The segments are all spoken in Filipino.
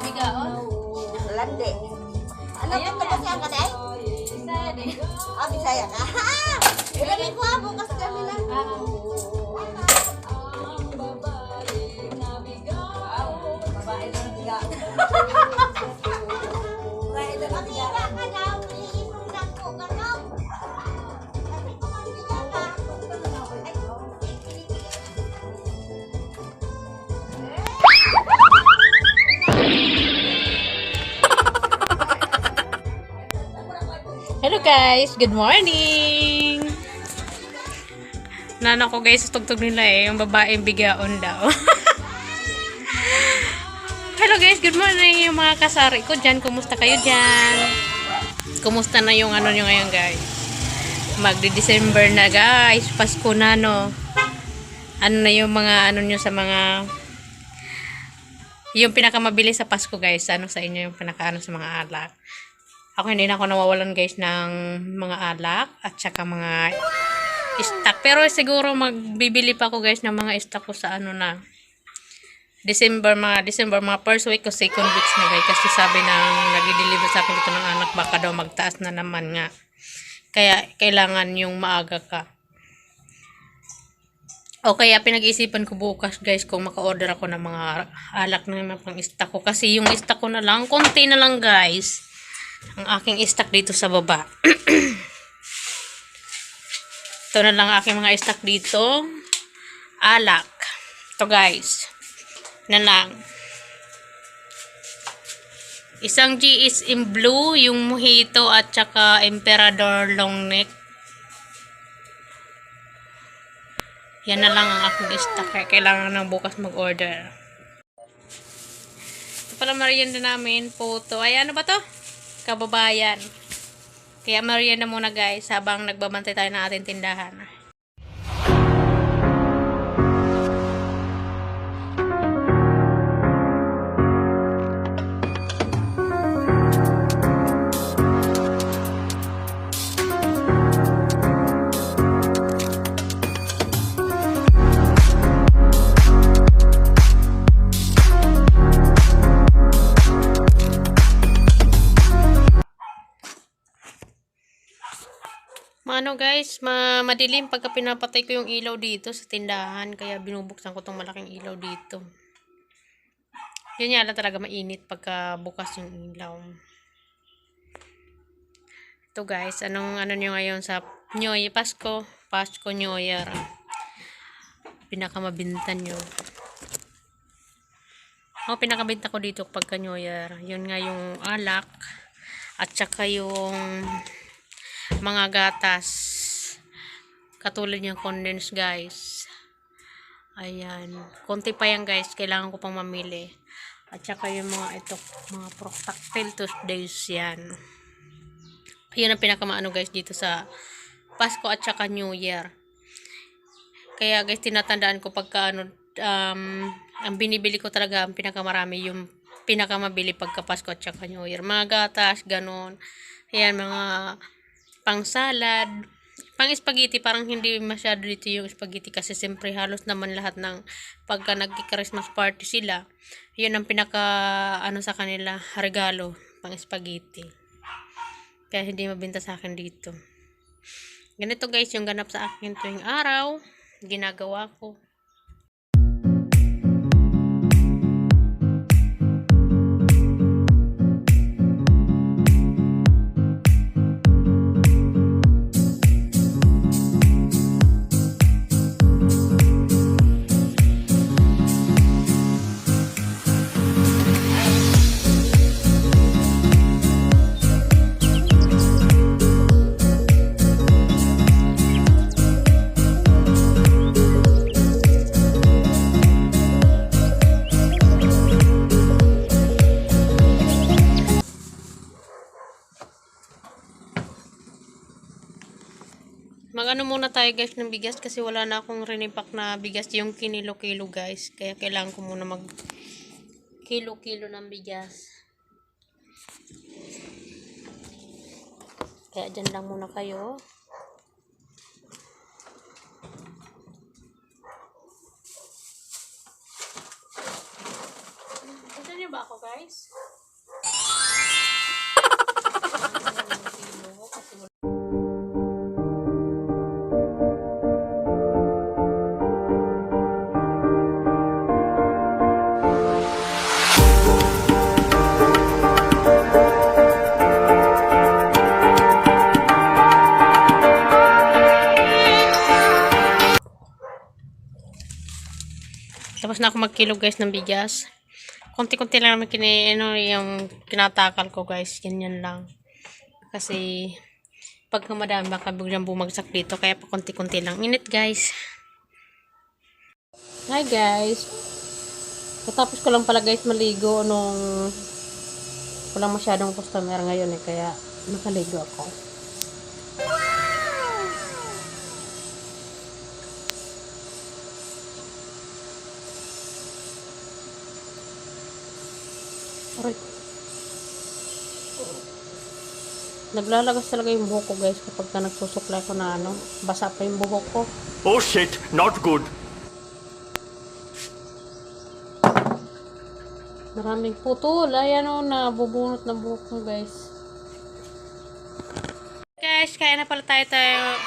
bigaon. Landi. Ano Ayan ba na. siya ka day? Bisaya din. Bisaya ka. Kami po bukas kami lang. Babae na bigaon. Mamira ka daw. Iinom lang po ka daw. Sabi ko mamira ka. Hello guys, good morning! Nana ko guys, tugtog nila yung babaeng bigaon daw. Hello guys, good morning yung mga kasari ko dyan. Kumusta kayo dyan? Kumusta na yung ano nyo ngayon guys? Magdi-December na guys, Pasko na no. Ano na yung mga ano nyo sa mga yung pinakamabili sa Pasko guys? Ano sa inyo yung pinakaano sa mga alak? Ako hindi na ako nawawalan guys ng mga alak at saka mga stock. Pero siguro magbibili pa ako guys ng mga stock ko sa ano na December, mga first week o second weeks na guys. Kasi sabi na nag-deliver sa akin dito ng anak, baka daw magtaas na naman nga. Kaya kailangan yung maaga ka. O kaya pinag-iisipan ko bukas guys kung maka-order ako ng mga alak na mga pang stock ko. Kasi yung stock ko na lang, konti na lang guys. Ang aking stock dito sa baba. Ito na lang aking mga stock dito. Alak. Ito guys. Na lang. Isang G is in blue. Yung mojito at saka emperador long neck. Yan na lang ang aking stock. Kaya kailangan ng bukas mag-order. Ito pala merienda namin. Photo. Ay ano ba to? Kababayan. Kaya merienda muna guys habang nagbabantay tayo ng ating tindahan. Ano guys, madilim pagka pinapatay ko yung ilaw dito sa tindahan. Kaya binubuksan ko tong malaking ilaw dito. Yun nga lang talaga mainit pagka bukas yung ilaw. Ito guys, ano nyo ngayon sa New Year, Pasko New Year. Pinakamabinta nyo. Pinakamabinta ko dito pagka New Year. Yun nga yung alak. At saka yung mga gatas katulad yung condensed guys. Ayan, konti pa yan guys, kailangan ko pang mamili. At saka yung mga ito, mga Proctactile Tuesdays yan. Yun ang pinakamaano guys dito sa Pasko at saka New Year. Kaya guys, tinatandaan ko pagka ano, ang binibili ko talaga, ang pinakamarami yung pinakamabili pagka Pasko at saka New Year. Mga gatas, ganun. Ayan, mga pang salad, pang spaghetti, parang hindi masyado dito yung spaghetti kasi siyempre halos naman lahat ng pagka nagki-Christmas party sila, yun ang pinaka ano sa kanila, regalo, pang spaghetti. Kaya hindi mabenta sa akin dito. Ganito guys yung ganap sa akin tuwing araw, ginagawa ko. Mag-ano muna tayo guys ng bigas kasi wala na akong rinipak na bigas yung kinilo-kilo guys. Kaya kailangan ko muna mag kilo-kilo ng bigas. Kaya dyan lang muna kayo. Saan na ba ako, guys? Tapos na ako magkilo guys ng bigas. Konti-konti lang naman yung kinatakal ko guys. Ganyan lang. Kasi pagka madami baka biglang bumagsak dito. Kaya pa konti-konti lang. Init guys. Hi guys. Katapos ko lang pala guys maligo nung walang masyadong customer ngayon eh. Kaya nakaligo ako. Aray. Naglalagas talaga yung buhok ko guys kapag nagsusuklay ko na basa pa yung buhok ko. Oh shit, not good. Maraming putol. Ayan o, nabubunot ng buhok ko guys. Guys, kain na pala tayo.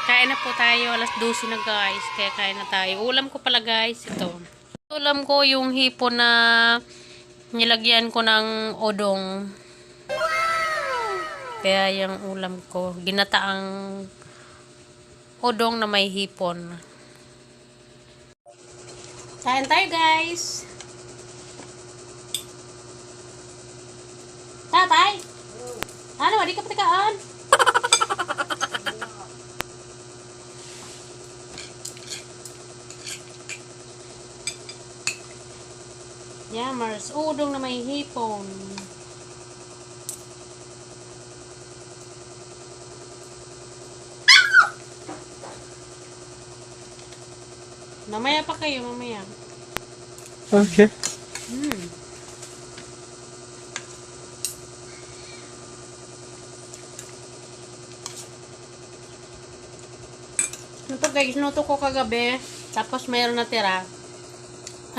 Kain na po tayo. Alas 12 na guys. Kaya kain na tayo. Ulam ko pala guys. Ito. Ulam ko yung hipon na nilagyan ko ng odong. Kaya yung ulam ko, ginataang odong na may hipon. Kain tayo guys. Tatay! Ano, di ka patikaan? Yamers, udong na may hipon. Mamaya pa kayo, mamaya. Okay. Ito guys, nuto ko kagabi. Tapos mayroon na tira.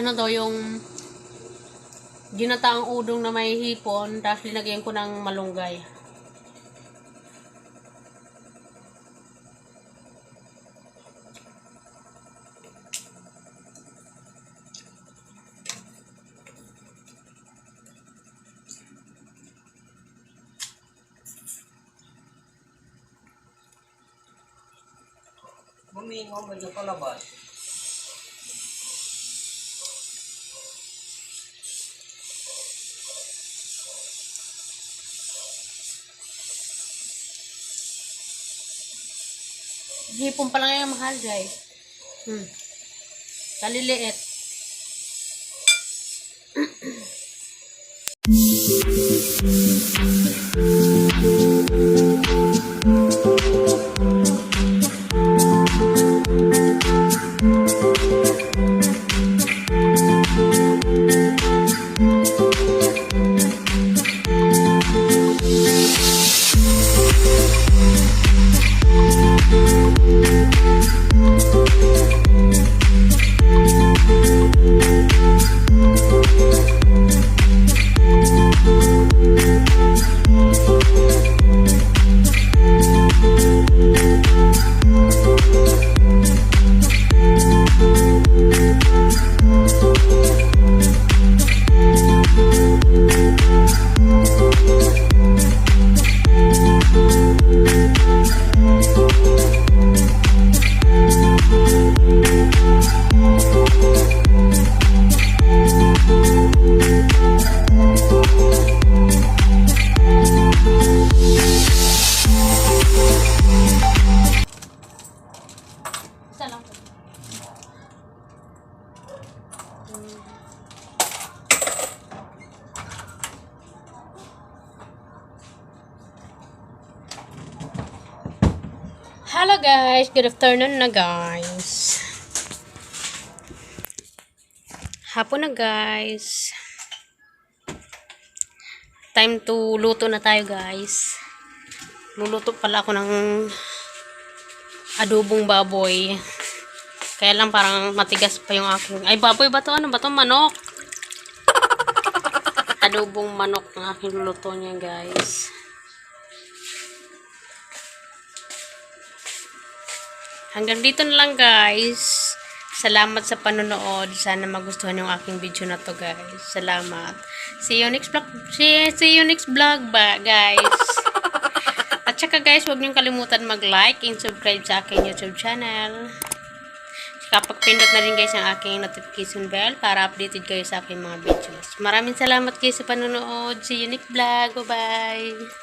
Ano daw yung ginataang udong na may hipon. Tapos linagyan ko ng malunggay. Bumingon medyo palabas. Hipon pa lang yung mahal guys. Kaliliit. Isa lang. Hello guys, good afternoon na guys. Hapon na guys. Time to luto na tayo guys. Luluto pala ako ng adobong baboy. Kaya lang parang matigas pa yung aking. Ay, baboy ba to? Ano ba to? Manok? adobong manok ng aking luluto niya, guys. Hanggang dito na lang, guys. Salamat sa panonood. Sana magustuhan yung aking video na to, guys. Salamat. See you next vlog. See you next vlog ba, guys. At saka, guys, huwag niyong kalimutan mag-like and subscribe sa aking YouTube channel. Saka pag-pindot na rin, guys, ang aking notification bell para updated kayo sa aking mga videos. Maraming salamat, guys, sa panonood. See you next vlog. Bye-bye.